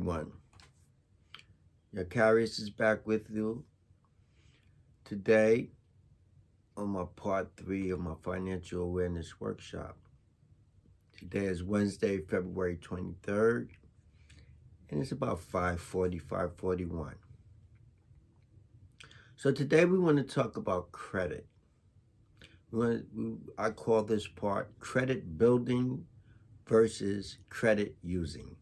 everyone. Your Carius is back with you today on my part 3 of my financial awareness workshop. Today is Wednesday, February 23rd, and it's about 5:40, 5:41. So today we want to talk about credit. I call this part credit building versus credit using.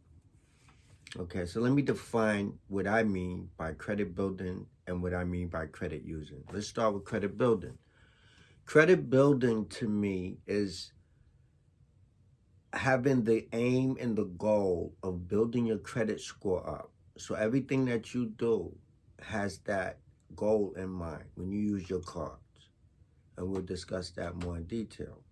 Okay, so let me define what I mean by credit building and what I mean by credit using. Let's start with credit building. Credit building to me is having the aim and the goal of building your credit score up. So everything that you do has that goal in mind when you use your cards. And we'll discuss that more in detail.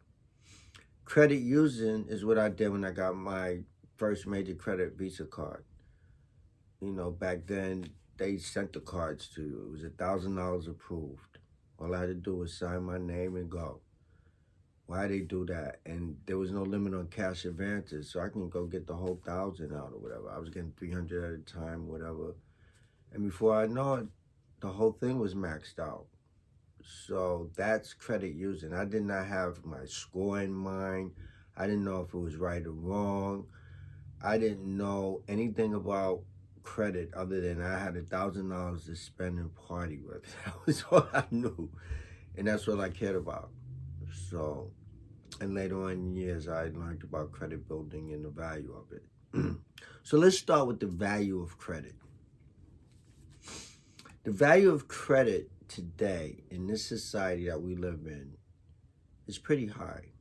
Credit using is what I did when I got my first major credit Visa card. You know, back then they sent the cards to you. It was $1,000 approved. All I had to do was sign my name and go. Why they do that? And there was no limit on cash advances, so I can go get the whole 1,000 out or whatever. I was getting 300 at a time, whatever. And before I know it, the whole thing was maxed out. So that's credit using. I did not have my score in mind. I didn't know if it was right or wrong. I didn't know anything about credit other than I had $1,000 to spend and party with. That was all I knew. And that's all I cared about. So, and later on in years, I learned about credit building and the value of it. So let's start with the value of credit. The value of credit today in this society that we live in is pretty high.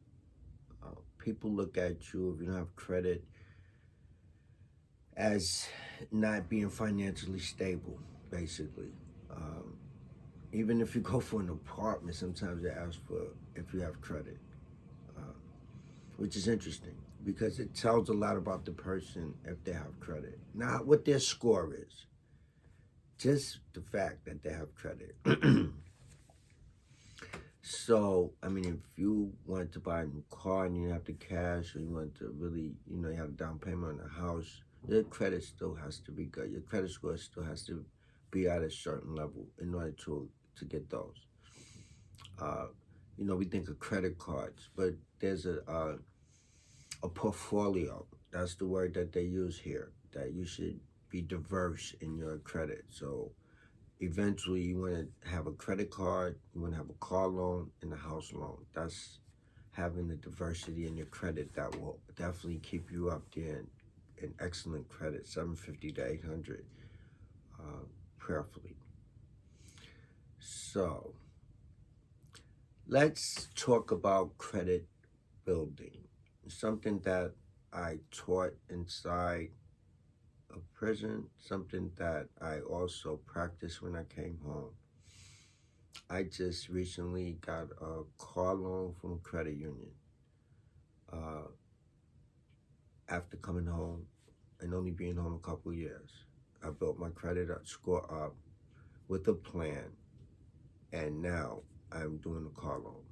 People look at you, if you don't have credit, as not being financially stable, basically. Even if you go for an apartment, sometimes they ask for if you have credit, which is interesting because it tells a lot about the person if they have credit. Not what their score is, just the fact that they have credit. So, I mean, if you want to buy a new car and you have the cash, or you want to really, you have a down payment on a house, your credit still has to be good. Your credit score still has to be at a certain level in order to get those. We think of credit cards, but there's a portfolio. That's the word that they use here, that you should be diverse in your credit. So eventually you want to have a credit card, you want to have a car loan and a house loan. That's having the diversity in your credit that will definitely keep you up there in excellent credit, 750 to 800, prayerfully. So let's talk about credit building. Something that I taught inside of prison, something that I also practiced when I came home. I just recently got a car loan from a credit union. After coming home and only being home a couple of years, I built my credit score up with a plan, and now I'm doing a car loan.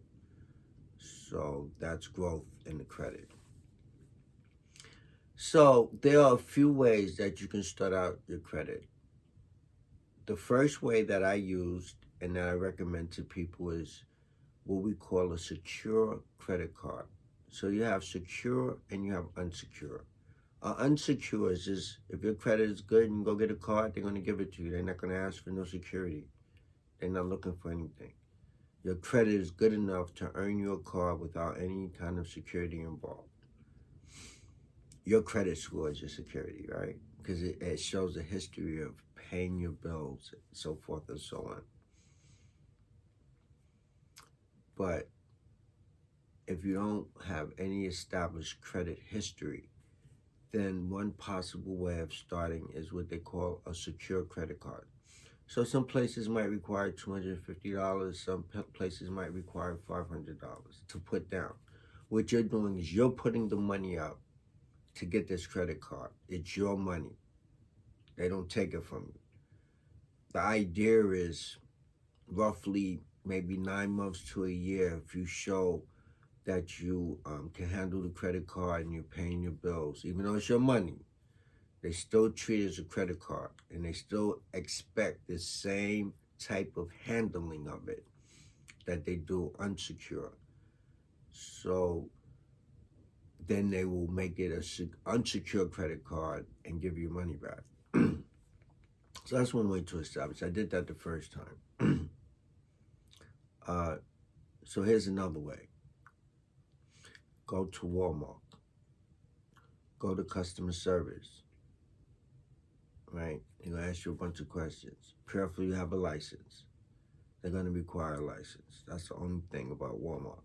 So that's growth in the credit. So there are a few ways that you can start out your credit. The first way that I used and that I recommend to people is what we call a secure credit card. So you have secure and you have unsecure. Unsecure is just, if your credit is good and you go get a card, they're going to give it to you. They're not going to ask for no security. They're not looking for anything. Your credit is good enough to earn you a card without any kind of security involved. Your credit score is your security, right? Because it shows a history of paying your bills, so forth and so on. But if you don't have any established credit history, then one possible way of starting is what they call a secure credit card. So some places might require $250, some places might require $500 to put down. What you're doing is you're putting the money up to get this credit card. It's your money. They don't take it from you. The idea is roughly maybe 9 months to a year, if you show that you can handle the credit card and you're paying your bills, even though it's your money, They still treat it as a credit card, and they still expect the same type of handling of it that they do unsecured. So then they will make it a unsecured credit card and give you money back. So that's one way to establish. I did that the first time. So here's another way. Go to Walmart. Go to customer service. Right? They're going to ask you a bunch of questions. Prayerfully, you have a license. They're going to require a license. That's the only thing about Walmart.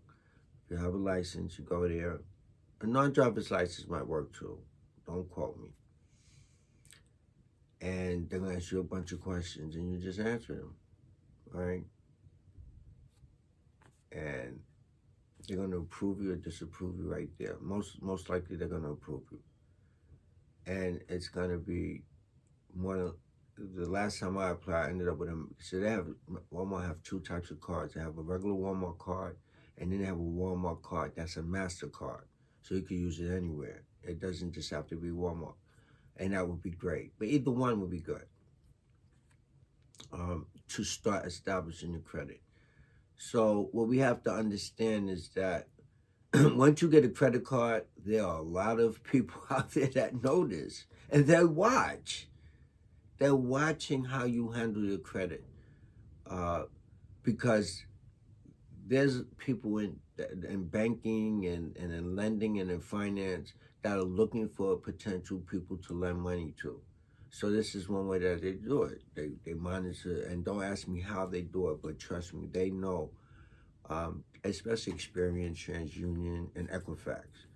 If you have a license, you go there. A non-driver's license might work too. Don't quote me. And they're going to ask you a bunch of questions, and you just answer them, right? And they're going to approve you or disapprove you right there. Most likely, they're going to approve you. And it's going to be more. The last time I applied, I ended up with them. So Walmart have two types of cards. They have a regular Walmart card, and then they have a Walmart card that's a MasterCard. So you can use it anywhere. It doesn't just have to be Walmart. And that would be great. But either one would be good to start establishing your credit. So what we have to understand is that once you get a credit card, there are a lot of people out there that know this. And they watch. They're watching how you handle your credit. Because there's people in banking and in lending and in finance that are looking for potential people to lend money to. So this is one way that they do it. They monitor, and don't ask me how they do it, but trust me, they know, especially Experian, TransUnion, and Equifax.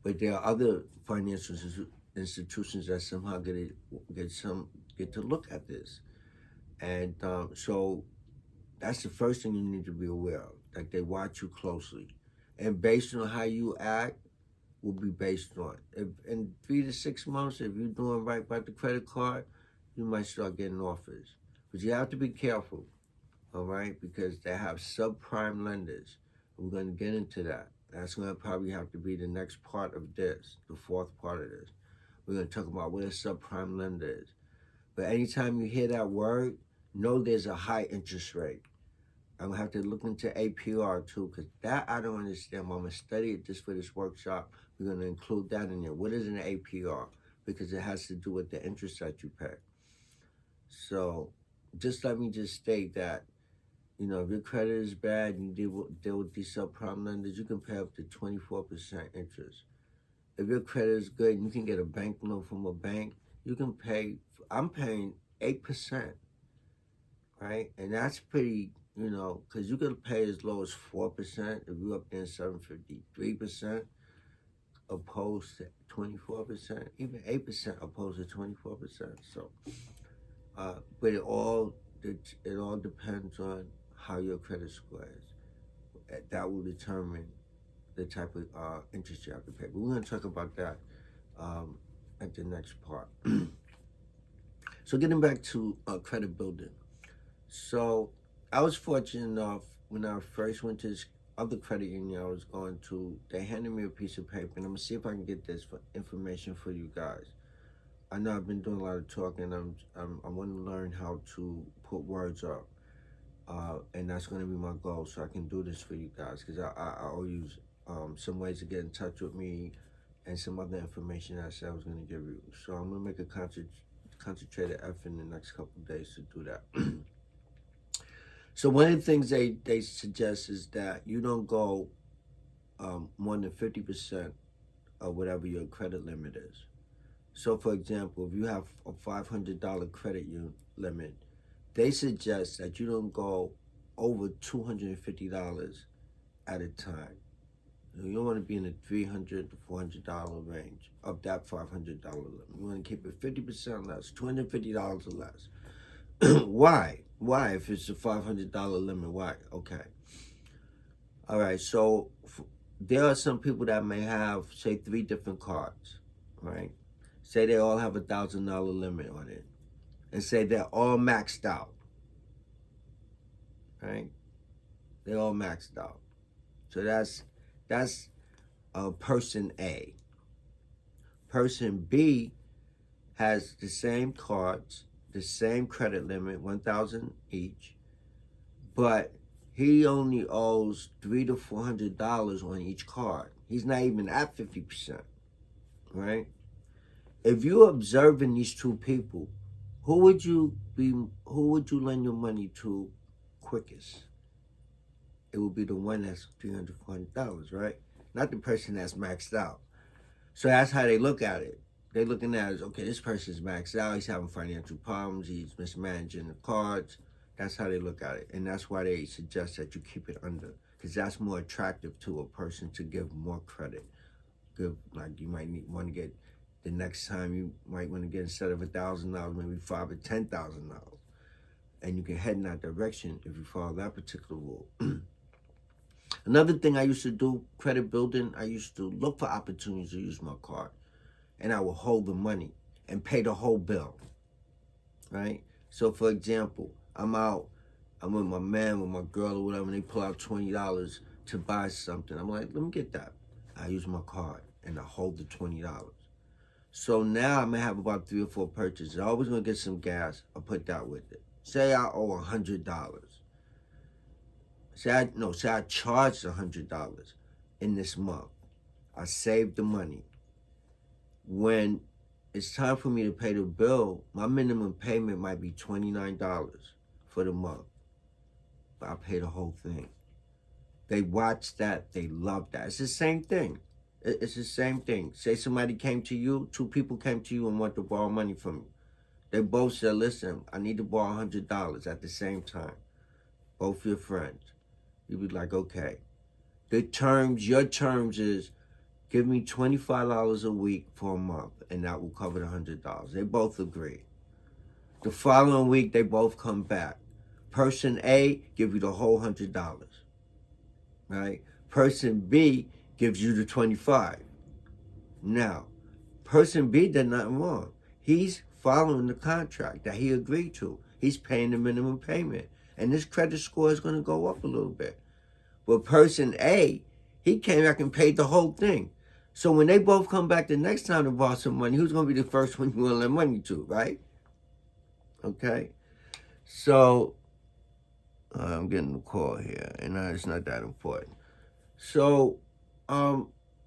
But there are other financial institutions that somehow get to look at this. And so that's the first thing you need to be aware of, that they watch you closely. And based on how you act, will be based on. If in 3 to 6 months, if you're doing right by the credit card, you might start getting offers. But you have to be careful, all right? Because they have subprime lenders. We're going to get into that. That's going to probably have to be the next part of this, the fourth part of this. We're going to talk about what a subprime lender is. But anytime you hear that word, know there's a high interest rate. I'm going to have to look into APR too, because that I don't understand. I'm going to study it just for this workshop. We're going to include that in there. What is an APR? Because it has to do with the interest that you pay. So just let me just state that, if your credit is bad and you deal with these subprime lenders, you can pay up to 24% interest. If your credit is good and you can get a bank loan from a bank, you can pay, I'm paying 8%, right? And that's pretty, because you can pay as low as 4% if you're up there in 753%, opposed to 24%, even 8% opposed to 24%. So, but it all depends on how your credit score is. That will determine the type of interest you have to pay. But we're going to talk about that at the next part. So getting back to credit building. So I was fortunate enough when I first went to this other credit union I was going to, they handed me a piece of paper, and I'm going to see if I can get this information for you guys. I know I've been doing a lot of talking. I want to learn how to put words up. And that's going to be my goal, so I can do this for you guys, because I owe you some ways to get in touch with me and some other information I said I was going to give you. So I'm going to make a concentrated effort in the next couple of days to do that. So one of the things they suggest is that you don't go more than 50% of whatever your credit limit is. So for example, if you have a $500 credit limit, they suggest that you don't go over $250 at a time. You don't want to be in the $300 to $400 range of that $500 limit. You want to keep it 50% less, $250 or less. Why? Why? If it's a $500 limit, why? Okay. All right. So there are some people that may have, say, 3 different cards, right? Say they all have $1,000 limit on it, and say they're all maxed out, right? They're all maxed out. So that's person A. Person B has the same cards, the same credit limit, 1,000 each, but he only owes $300 to $400 on each card. He's not even at 50%, right? If you're observing these two people, who would you lend your money to quickest? It would be the one that's $300, $400, right? Not the person that's maxed out. So that's how they look at it. They're looking at it as, okay, this person's maxed out. He's having financial problems. He's mismanaging the cards. That's how they look at it. And that's why they suggest that you keep it under, because that's more attractive to a person to give more credit. Give, like, you might want to get, the next time you might want to get, instead of $1,000, maybe $5,000 or $10,000. And you can head in that direction if you follow that particular rule. Another thing I used to do, credit building, I used to look for opportunities to use my card. And I would hold the money and pay the whole bill, right? So, for example, I'm with my man, with my girl or whatever, and they pull out $20 to buy something. I'm like, let me get that. I use my card and I hold the $20. So now I may have about 3 or 4 purchases. I'm always going to get some gas. I'll put that with it. Say I owe $100. Say I charged $100 in this month. I saved the money. When it's time for me to pay the bill, my minimum payment might be $29 for the month. But I pay the whole thing. They watch that. They love that. It's the same thing. It's the same thing. Say somebody came to you, 2 people came to you and want to borrow money from you. They both said, listen, I need to borrow $100 at the same time. Both your friends. You'd be like, okay. Your terms is, give me $25 a week for a month, and that will cover the $100. They both agree. The following week, they both come back. Person A give you the whole $100, right? Person B gives you the 25. Now, person B did nothing wrong. He's following the contract that he agreed to. He's paying the minimum payment, and his credit score is going to go up a little bit. But person A, he came back and paid the whole thing. So when they both come back the next time to borrow some money, who's going to be the first one you want to lend money to, right? Okay? So, I'm getting a call here, and it's not that important. So,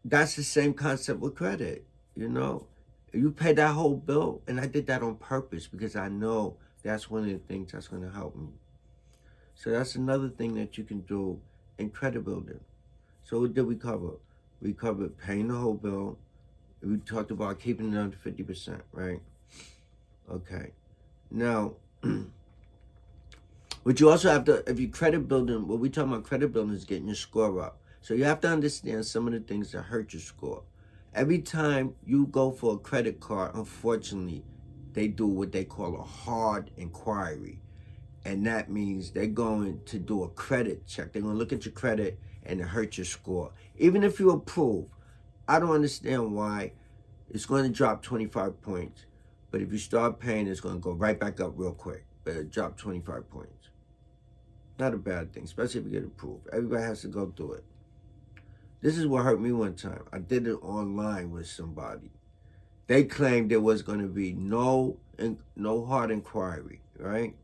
that's the same concept with credit, you know? You pay that whole bill, and I did that on purpose because I know that's one of the things that's going to help me. So that's another thing that you can do in credit building. So what did we cover? We covered paying the whole bill. We talked about keeping it under 50%, right? Okay. Now, but you also have to, if you credit building, what we talking about credit building is getting your score up. So you have to understand some of the things that hurt your score. Every time you go for a credit card, unfortunately, they do what they call a hard inquiry. And that means they're going to do a credit check. They're going to look at your credit and it hurt your score. Even if you approve, I don't understand why it's going to drop 25 points. But if you start paying, it's going to go right back up real quick. But it dropped 25 points. Not a bad thing, especially if you get approved. Everybody has to go through it. This is what hurt me one time. I did it online with somebody. They claimed there was going to be no hard inquiry, right?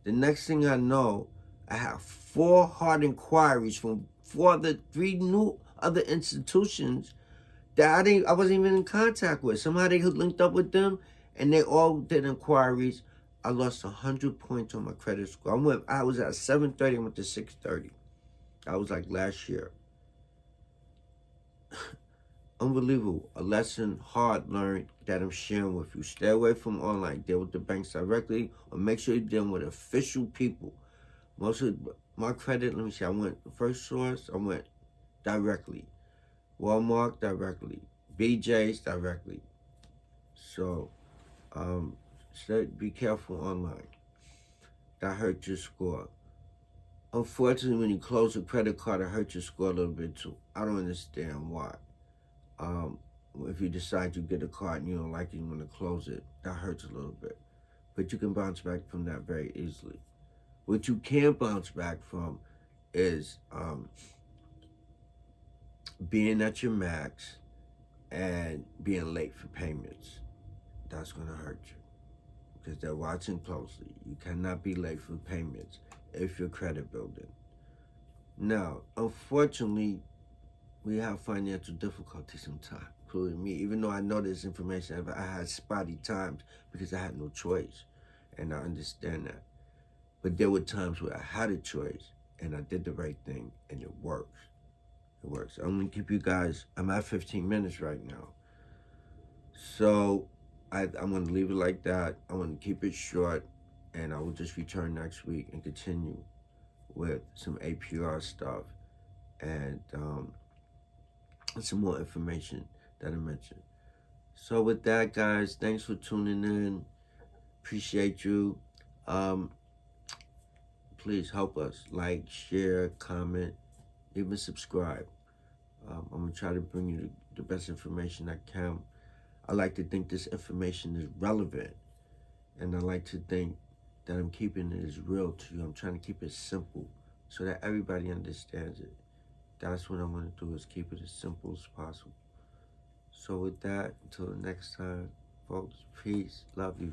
The next thing I know, I have 4 hard inquiries from 3 new other institutions that I wasn't even in contact with. Somehow they linked up with them, and they all did inquiries. I lost 100 points on my credit score. I was at 730, I went to 630. That was like last year. Unbelievable. A lesson hard learned that I'm sharing with you. Stay away from online. Deal with the banks directly, or make sure you're dealing with official people. Most of my credit, let me see, I went first source, I went directly. Walmart directly. BJ's directly. So, be careful online. That hurt your score. Unfortunately, when you close a credit card, it hurts your score a little bit too. I don't understand why. If you decide you get a card and you don't like it, you want to close it, that hurts a little bit. But you can bounce back from that very easily. What you can't bounce back from is being at your max and being late for payments. that's going to hurt you because they're watching closely. You cannot be late for payments if you're credit building. Now, unfortunately, we have financial difficulties sometimes, including me. Even though I know this information, I had spotty times because I had no choice, and I understand that. But there were times where I had a choice, and I did the right thing, and it works. It works. I'm gonna keep you guys. I'm at 15 minutes right now, so I'm gonna leave it like that. I'm gonna keep it short, and I will just return next week and continue with some APR stuff and some more information that I mentioned. So with that, guys, thanks for tuning in. Appreciate you. Please help us like, share, comment, even subscribe. I'm gonna try to bring you the best information I can. I like to think this information is relevant, and I like to think that I'm keeping it as real to you. I'm trying to keep it simple so that everybody understands it. That's what I want to do, is keep it as simple as possible. So with that, until the next time, folks, peace, love you.